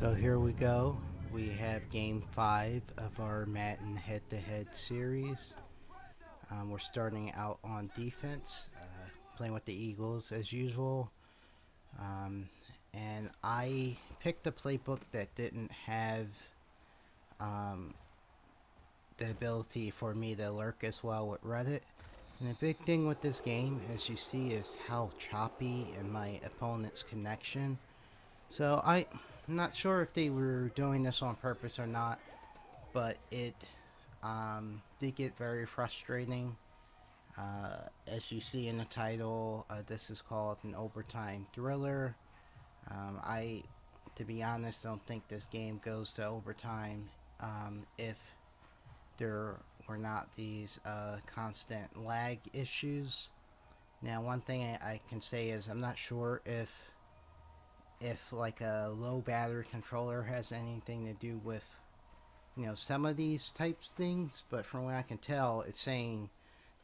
So here we go. We have game 5 of our Madden head-to-head series. We're starting out on defense, playing with the Eagles as usual. Um, and I picked a playbook that didn't have um, the ability for me to lurk as well with Reddit. And the big thing with this game, as you see, is how choppy and my opponent's connection. I'm not sure if they were doing this on purpose or not, but it did get very frustrating. As you see in the title, this is called an overtime thriller. I, to be honest, don't think this game goes to overtime if there were not these constant lag issues. Now, one thing I can say is I'm not sure if like a low battery controller has anything to do with some of these types things, but from what I can tell, it's saying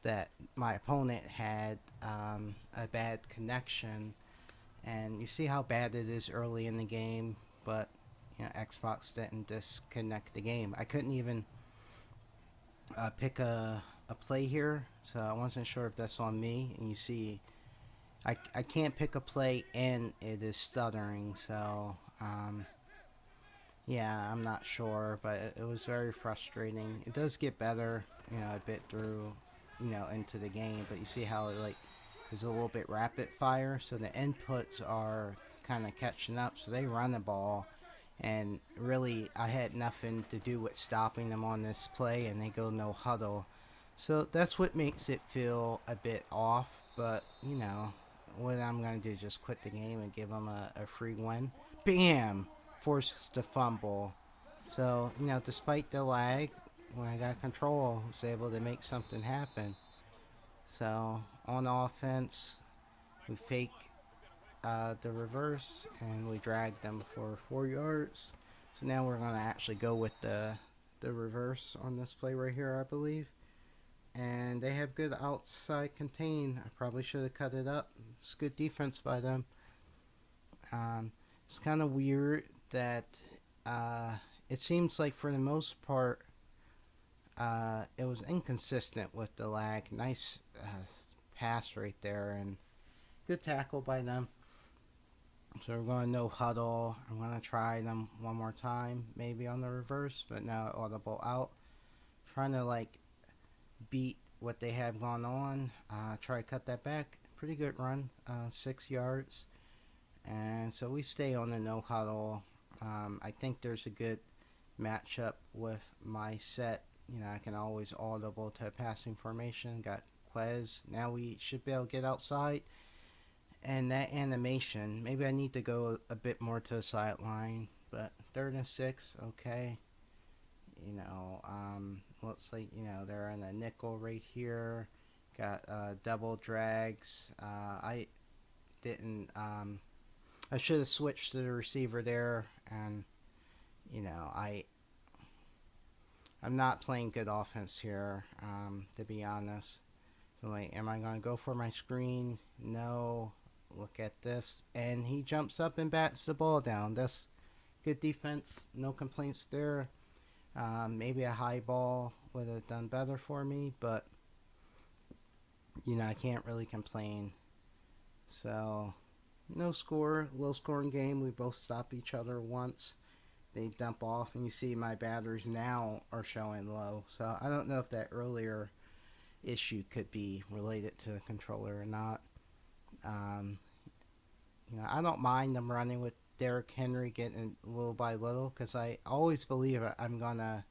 that my opponent had a bad connection, and you see how bad it is early in the game, but Xbox didn't disconnect the game. I couldn't even pick a play here, so I wasn't sure if that's on me. And you see, I can't pick a play and it is stuttering, so yeah, I'm not sure, but it was very frustrating. It does get better, a bit through, into the game, but you see how it like is a little bit rapid fire, so the inputs are kind of catching up. So they run the ball, and really I had nothing to do with stopping them on this play, and they go no huddle. So that's what makes it feel a bit off. But what I'm gonna do is just quit the game and give them a free win. Bam! Forced to fumble. So, despite the lag, when I got control, I was able to make something happen. So, on offense, we fake the reverse and we drag them for 4 yards. So now we're going to actually go with the reverse on this play right here, I believe. And they have good outside contain. I probably should have cut it up. It's good defense by them. It's kind of weird that it seems like for the most part it was inconsistent with the lag. Nice pass right there and good tackle by them. So we're going no huddle. I'm going to try them one more time, maybe on the reverse, but now audible out. Trying to like beat what they have going on. Try to cut that back. Pretty good run, 6 yards. And so we stay on the no huddle. I think there's a good matchup with my set. I can always audible to passing formation. Got Quez. Now we should be able to get outside. And that animation, maybe I need to go a bit more to the sideline. But 3rd and 6, okay. Looks like, they're in a nickel right here. Got double drags. I didn't, I should have switched to the receiver there. And, I'm not playing good offense here, to be honest. So, like, am I going to go for my screen? No. Look at this. And he jumps up and bats the ball down. That's good defense. No complaints there. Maybe a high ball would have done better for me, but, I can't really complain. So, no score. Low scoring game. We both stop each other once. They dump off, and you see my batteries now are showing low. So, I don't know if that earlier issue could be related to the controller or not. Um, I don't mind them running with Derrick Henry getting little by little because I always believe I'm going to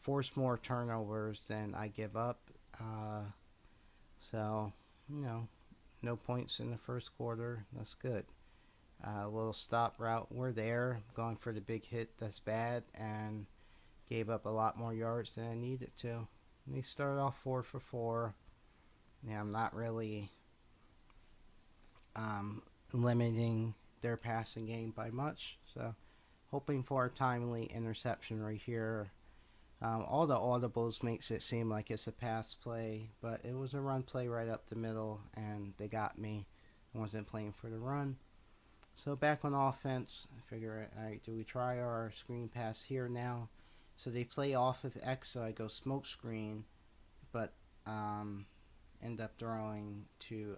force more turnovers than I give up. So, no points in the first quarter. That's good. A little stop route. We're there. Going for the big hit. That's bad. And gave up a lot more yards than I needed to. And they started off 4 for 4. Yeah, I'm not really limiting their passing game by much. So, hoping for a timely interception right here. All the audibles makes it seem like it's a pass play, but it was a run play right up the middle, and they got me. I wasn't playing for the run. So back on offense, I figure, all right, do we try our screen pass here now? So they play off of X, so I go smoke screen, but um, end up throwing to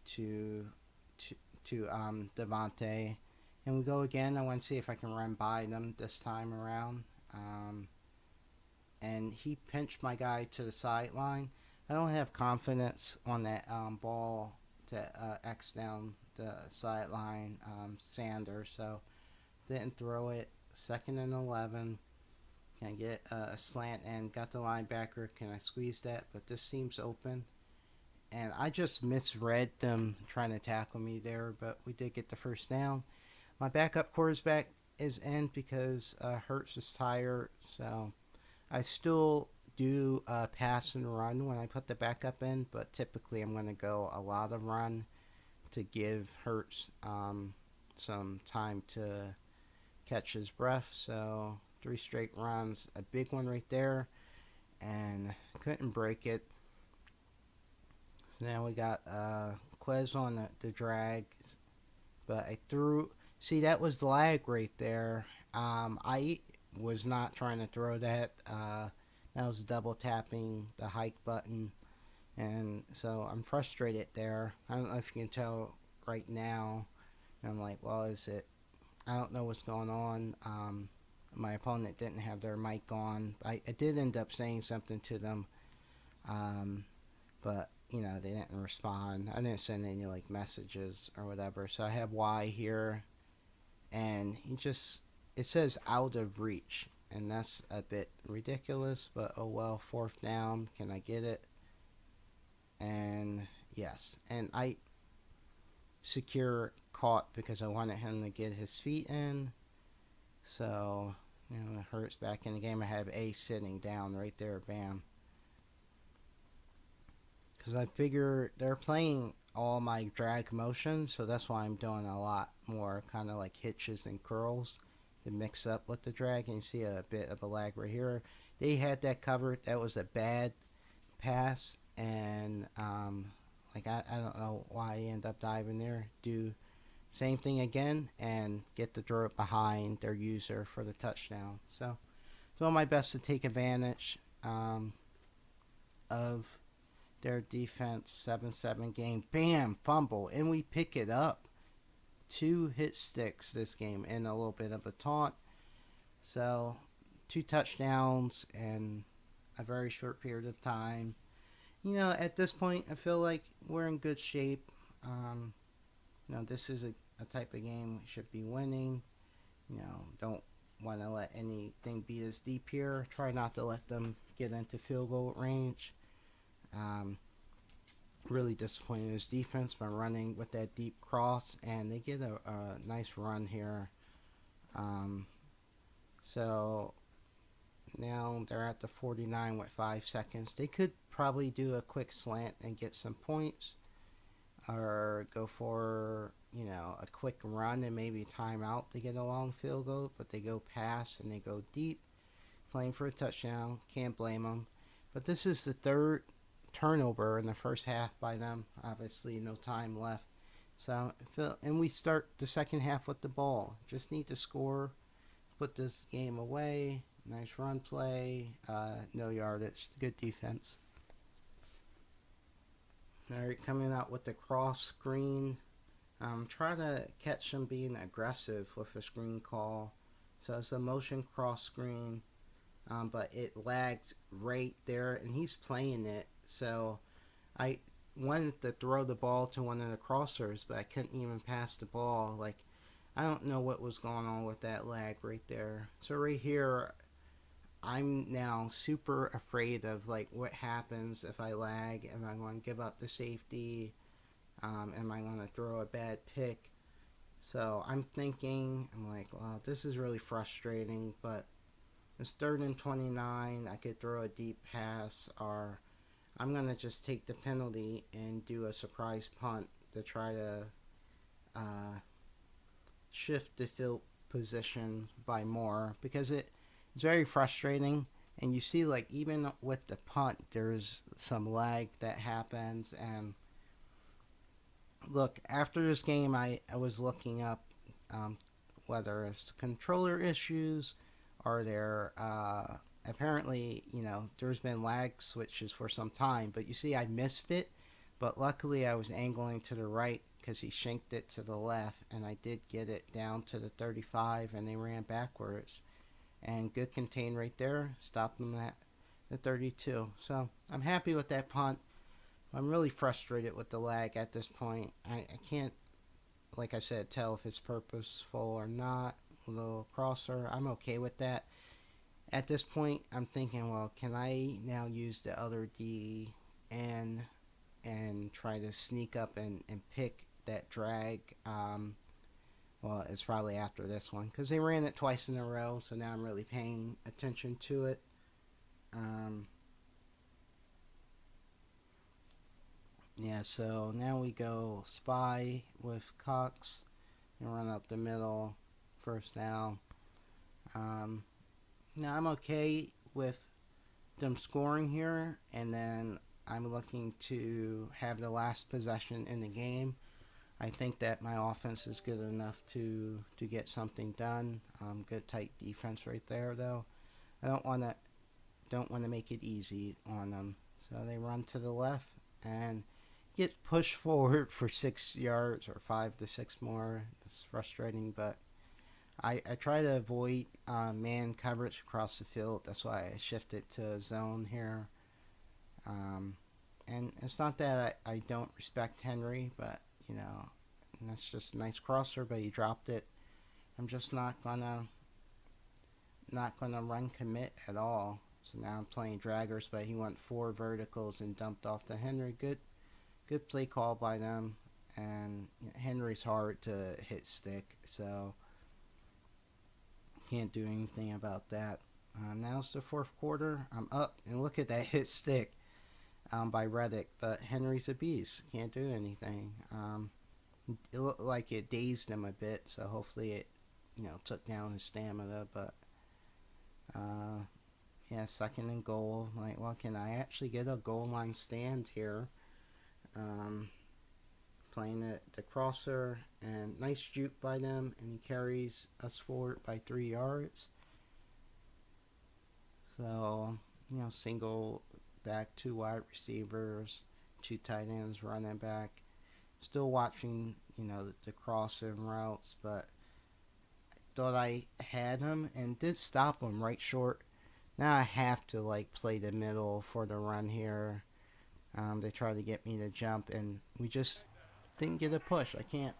to Devontae, and we go again. I want to see if I can run by them this time around. Um, and he pinched my guy to the sideline. I don't have confidence on that ball to X down the sideline, Sanders, so didn't throw it. 2nd and 11. Can I get a slant and got the linebacker? Can I squeeze that? But this seems open. And I just misread them trying to tackle me there, but we did get the first down. My backup quarterback is in because Hurts is tired, so I still do pass and run when I put the backup in, but typically I'm going to go a lot of run to give Hurts some time to catch his breath. So 3 straight runs, a big one right there, and couldn't break it. So now we got Quez on the drag, but I threw. See, that was the lag right there. I was not trying to throw that. That was double tapping the hike button, and so I'm frustrated there. I don't know if you can tell right now. And I'm like, well, is it? I don't know what's going on. My opponent didn't have their mic on. I did end up saying something to them, but they didn't respond. I didn't send any like messages or whatever. So I have Y here, and it says out of reach, and that's a bit ridiculous. But oh well. 4th down. Can I get it? And yes, and I secure caught because I wanted him to get his feet in. So it Hurts back in the game. I have A sitting down right there. Bam. Because I figure they're playing all my drag motions, so that's why I'm doing a lot more kind of like hitches and curls to mix up with the drag. And you see a bit of a lag right here. They had that covered. That was a bad pass, and I don't know why he ended up diving there. Do same thing again and get the throw behind their user for the touchdown. So doing my best to take advantage of their defense. 7-7 game. Bam! Fumble. And we pick it up. 2 hit sticks this game and a little bit of a taunt. So 2 touchdowns in a very short period of time. At this point, I feel like we're in good shape. This is a type of game we should be winning. Don't want to let anything beat us deep here. Try not to let them get into field goal range. Really disappointed in his defense by running with that deep cross, and they get a nice run here. So now they're at the 49 with 5 seconds. They could probably do a quick slant and get some points, or go for a quick run and maybe timeout to get a long field goal, but they go pass and they go deep, playing for a touchdown. Can't blame them. But this is the 3rd turnover in the first half by them. Obviously, no time left. So, and we start the second half with the ball. Just need to score, put this game away. Nice run play. No yardage. Good defense. All right, coming out with the cross screen. Try to catch them being aggressive with a screen call. So it's a motion cross screen, but it lagged right there, and he's playing it. So I wanted to throw the ball to one of the crossers, but I couldn't even pass the ball. Like, I don't know what was going on with that lag right there. So right here, I'm now super afraid of like what happens if I lag. Am I going to give up the safety? Am I going to throw a bad pick? So I'm like, wow, this is really frustrating, but it's 3rd and 29. I could throw a deep pass, or I'm going to just take the penalty and do a surprise punt to try to shift the field position by more, because it's very frustrating. And you see, like, even with the punt, there's some lag that happens, and Look, after this game, I was looking up um, whether it's controller issues or there. Apparently, there's been lag switches for some time, but you see, I missed it. But luckily, I was angling to the right because he shanked it to the left, and I did get it down to the 35, and they ran backwards. And good contain right there, stopped them at the 32. So I'm happy with that punt. I'm really frustrated with the lag at this point. I can't, like I said, tell if it's purposeful or not. A little crosser, I'm okay with that. At this point, I'm thinking, well, can I now use the other D and try to sneak up and pick that drag? Well, it's probably after this one because they ran it twice in a row, so now I'm really paying attention to it. Um, yeah, so now we go spy with Cox and run up the middle, first down. Um, Now I'm okay with them scoring here, and then I'm looking to have the last possession in the game. I think that my offense is good enough to get something done. Good tight defense right there, though. I don't want to make it easy on them. So they run to the left and get pushed forward for 6 yards or 5 to 6 more. It's frustrating, but I try to avoid man coverage across the field. That's why I shifted to zone here. Um, and it's not that I don't respect Henry, but and that's just a nice crosser, but he dropped it. I'm just not gonna run commit at all. So now I'm playing draggers, but he went 4 verticals and dumped off to Henry. Good play call by them. And Henry's hard to hit stick, so can't do anything about that. Now it's the fourth quarter. I'm up, and look at that hit stick by Reddick. But Henry's a beast. Can't do anything. It looked like it dazed him a bit, so hopefully it, took down his stamina. But uh, yeah, second and goal. Like, well, can I actually get a goal line stand here? Um, Playing the crosser, and nice juke by them, and he carries us forward by 3 yards. So, single back, 2 wide receivers, 2 tight ends, running back. Still watching, the crossing routes, but thought I had him and did stop him right short. Now I have to play the middle for the run here. They tried to get me to jump, and we just didn't get a push. I can't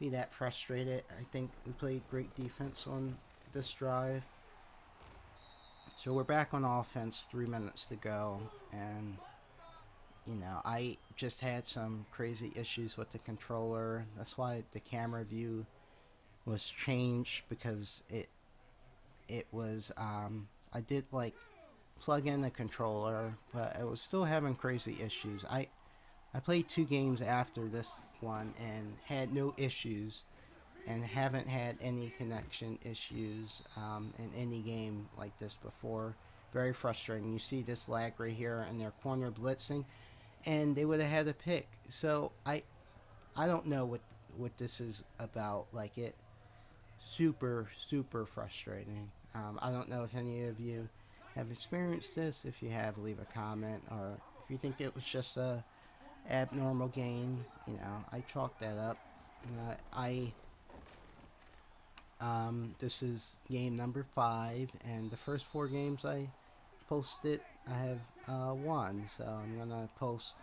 be that frustrated. I think we played great defense on this drive. So we're back on offense, 3 minutes to go, and I just had some crazy issues with the controller. That's why the camera view was changed because it was I did plug in the controller, but I was still having crazy issues. I played 2 games after this one and had no issues, and haven't had any connection issues in any game like this before. Very frustrating. You see this lag right here, and their corner blitzing, and they would have had a pick. So I don't know what this is about. Like, it super frustrating. I don't know if any of you have experienced this. If you have, leave a comment, or if you think it was just a abnormal game. I chalk that up. I This is game number 5, and the first 4 games I posted, I have won. So I'm gonna post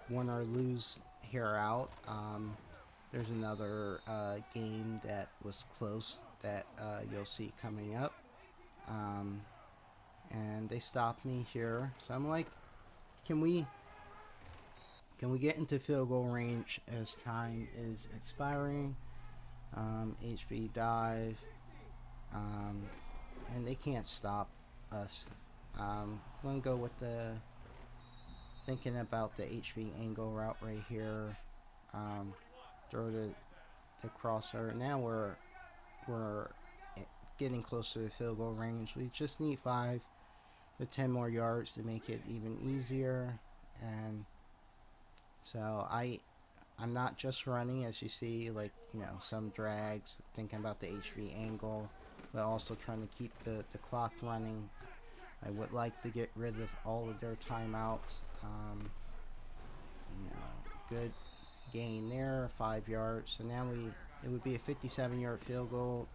win or lose here out. There's another game that was close that you'll see coming up. Um, and they stopped me here, so I'm like, can we get into field goal range as time is expiring? HB dive, um, and they can't stop us. I'm gonna go with the thinking about the HB angle route right here. Um, Throw the crosser. Now we're getting closer to field goal range. We just need 5 to 10 more yards to make it even easier. And so I'm not just running, as you see, like, some drags, thinking about the HV angle, but also trying to keep the clock running. I would like to get rid of all of their timeouts. Good gain there, 5 yards. So now it would be a 57-yard field goal.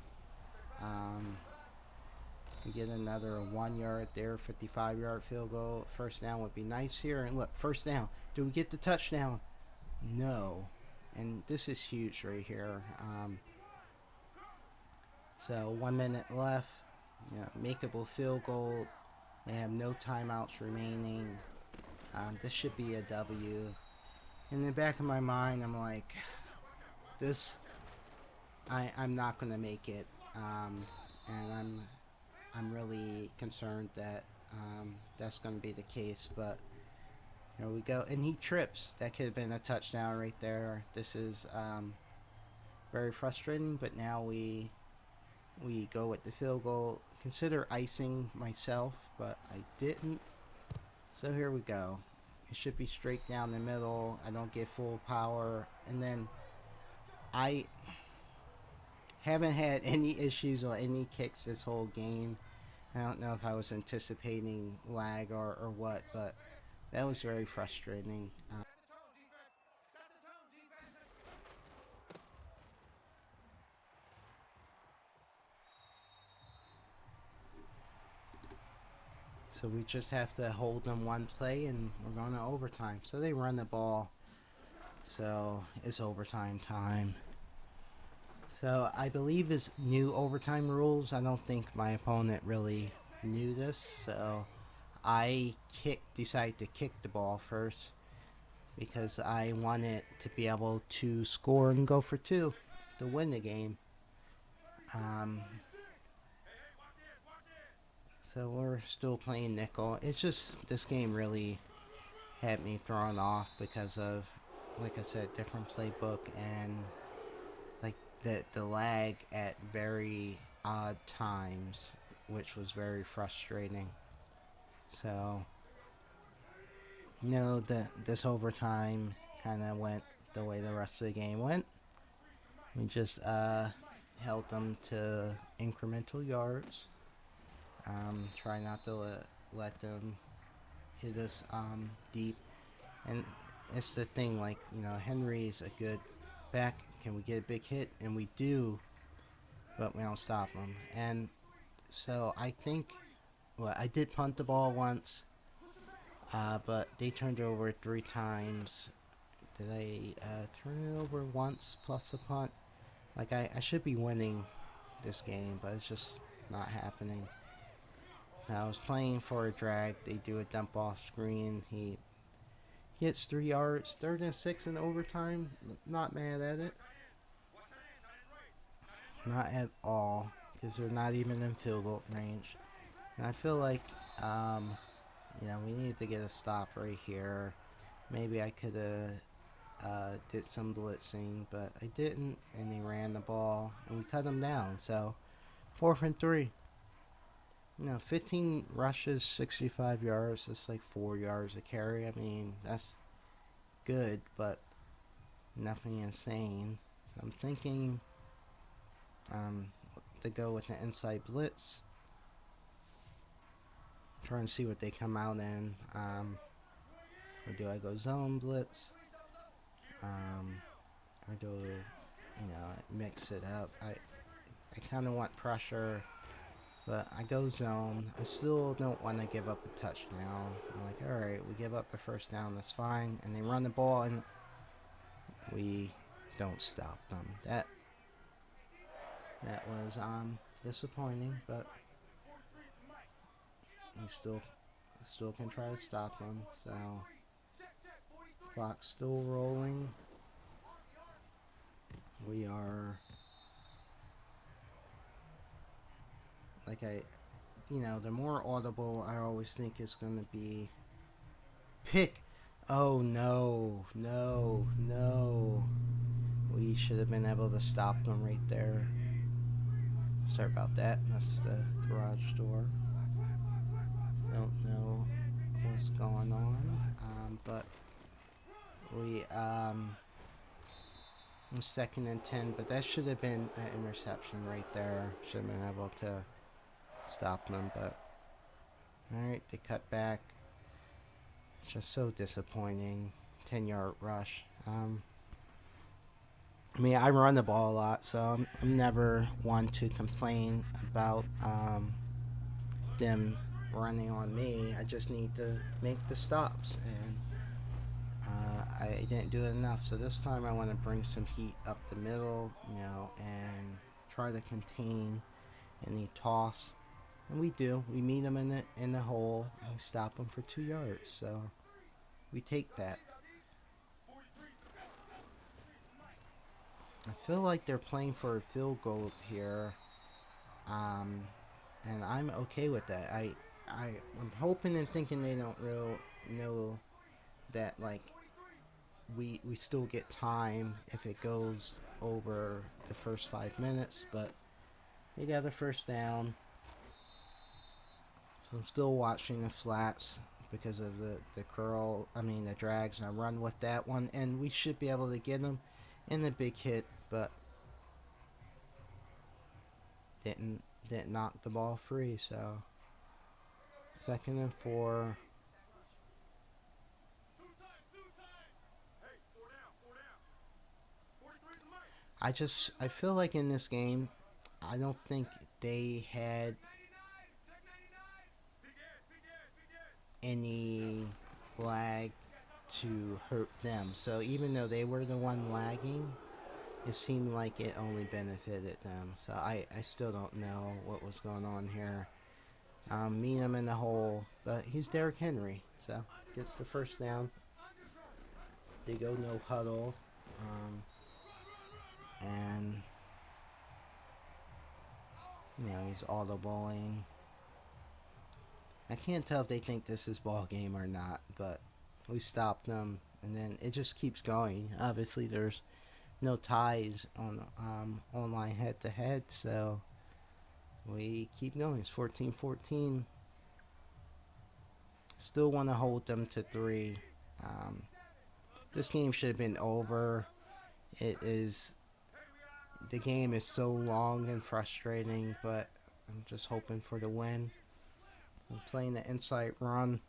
We get another 1 yard there, 55-yard field goal. First down would be nice here. And look, first down. Do we get the touchdown? No. And this is huge right here. So 1 minute left. Makeable field goal. They have no timeouts remaining. This should be a W. In the back of my mind, I'm like, I'm not going to make it. And I'm really concerned that that's going to be the case. But here we go. And he trips. That could have been a touchdown right there. This is very frustrating. But now we go with the field goal. Consider icing myself, but I didn't. So here we go. It should be straight down the middle. I don't get full power. And then I haven't had any issues or any kicks this whole game. I don't know if I was anticipating lag or what, but that was very frustrating. So we just have to hold them one play and we're going to overtime. So they run the ball. So it's overtime time. So I believe it's new overtime rules. I don't think my opponent really knew this. So I decided to kick the ball first because I wanted to be able to score and go for two to win the game. So we're still playing nickel. It's just this game really had me thrown off because of, like I said, different playbook and like the lag at very odd times, which was very frustrating. So this overtime kind of went the way the rest of the game went. We just held them to incremental yards. Try not to let them hit us deep. And it's the thing, like, Henry's a good back. Can we get a big hit? And we do, but we don't stop him. And so I think, I did punt the ball once, but they turned it over 3 times. Did I turn it over once plus a punt? Like, I should be winning this game, but it's just not happening. So I was playing for a drag. They do a dump off screen. He hits 3 yards, 3rd and 6 in overtime. Not mad at it. Not at all, because they're not even in field goal range. And I feel like, we need to get a stop right here. Maybe I could have did some blitzing, but I didn't, and they ran the ball, and we cut them down. So 4th and 3. 15 rushes, 65 yards. That's like 4 yards a carry. I mean, that's good, but nothing insane. I'm thinking to go with an inside blitz. Try and see what they come out in. Or do I go zone blitz? Or do mix it up? I kind of want pressure, but I go zone. I still don't want to give up a touchdown. I'm like, all right, we give up a first down, that's fine. And they run the ball, and we don't stop them. That was disappointing, but we still can try to stop them. So clock's still rolling. We are the more audible I always think it's going to be pick. Oh no. We should have been able to stop them right there. Sorry about that. That's the garage door. Don't know what's going on. But we Second and 10, but that should have been an interception right there. Should have been able to stop them, but alright, they cut back. Just so disappointing. 10-yard rush. I mean, I run the ball a lot, so I'm never one to complain about them running on me. I just need to make the stops, and I didn't do it enough. So this time I want to bring some heat up the middle, and try to contain any toss. And we do. We meet them in the hole, and we stop them for 2 yards. So we take that. I feel like they're playing for a field goal here, and I'm okay with that. I'm hoping and thinking they don't really know that, like, we still get time if it goes over the first 5 minutes, but they got the first down. So I'm still watching the flats because of the drags, and I run with that one, and we should be able to get them in the big hit, but didn't knock the ball free. So 2nd and 4. I feel like in this game, I don't think they had any lag to hurt them. So even though they were the one lagging, it seemed like it only benefited them. So I still don't know what was going on here. Meet him in the hole, but he's Derrick Henry, so gets the first down. They go no huddle, and he's audibling. I can't tell if they think this is ball game or not, but we stopped them, and then it just keeps going. Obviously, there's no ties on online head-to-head, so we keep going. It's 14-14. Still want to hold them to 3. This game should have been over. The game is so long and frustrating, but I'm just hoping for the win. I'm playing the inside run,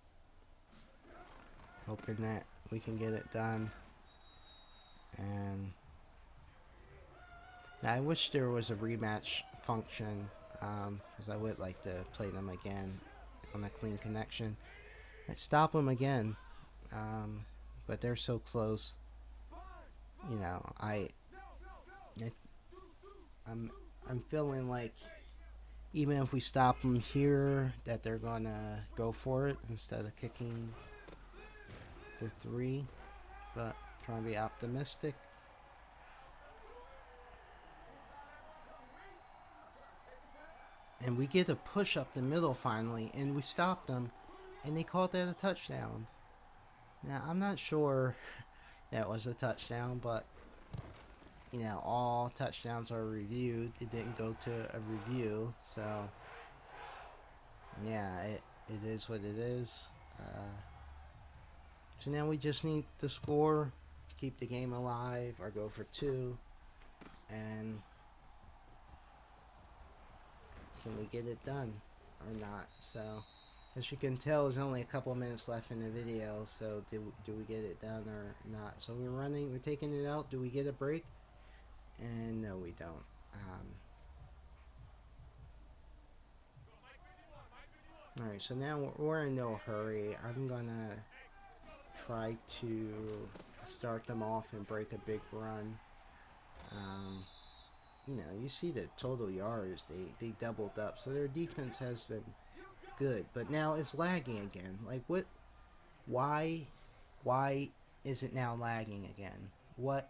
hoping that we can get it done. And I wish there was a rematch function, because I would like to play them again on a clean connection. I'd stop them again, but they're so close. I'm feeling like even if we stop them here, that they're gonna go for it instead of kicking the 3. But trying to be optimistic. And we get a push up the middle finally, and we stop them, and they called that a touchdown. Now I'm not sure that was a touchdown, but all touchdowns are reviewed. It didn't go to a review, so yeah, it is what it is. So now we just need to score, keep the game alive, or go for 2, and can we get it done or not? So as you can tell, there's only a couple minutes left in the video, so do we get it done or not? So we're taking it out. Do we get a break? And no, we don't. Alright, so now we're in no hurry. I'm gonna try to start them off and break a big run. You see the total yards, they doubled up, so their defense has been good, but now it's lagging again. Like, what? Why is it now lagging again? What?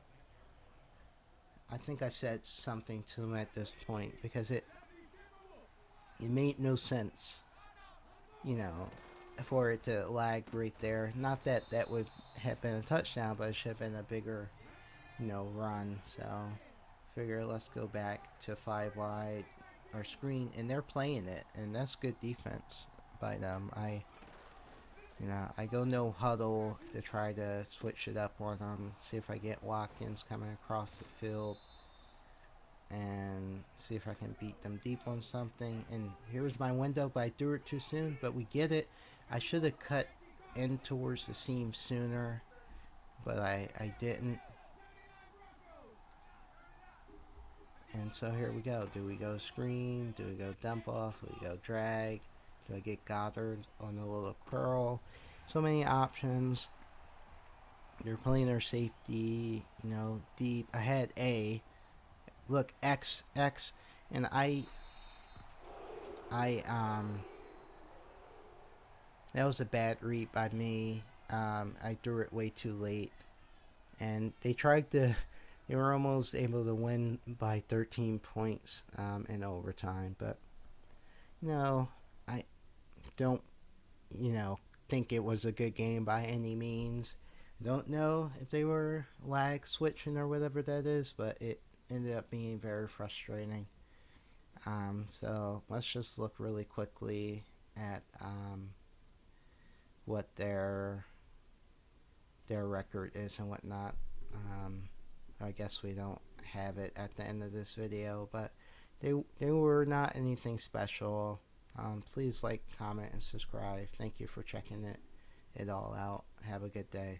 I think I said something to them at this point, because it made no sense, for it to lag right there. Not that that would have been a touchdown, but it should have been a bigger, run. So figure let's go back to 5 wide or screen, and they're playing it, and that's good defense by them. You know, I go no huddle to try to switch it up on them, see if I get Watkins coming across the field, and see if I can beat them deep on something. And here's my window, but I threw it too soon. But we get it. I should have cut in towards the seam sooner, but I didn't. And so here we go. Do we go screen? Do we go dump off? Do we go drag? Do I get Goddard on a little curl? So many options. They're playing their safety, you know, deep. I had A. Look, X, X. And that was a bad read by me. I threw it way too late. And they were almost able to win by 13 points in overtime. But, no, I don't, think it was a good game by any means. Don't know if they were lag switching or whatever that is, but it ended up being very frustrating. So let's just look really quickly at what their record is and whatnot. I guess we don't have it at the end of this video, but they were not anything special. Please like, comment, and subscribe. Thank you for checking it all out. Have a good day.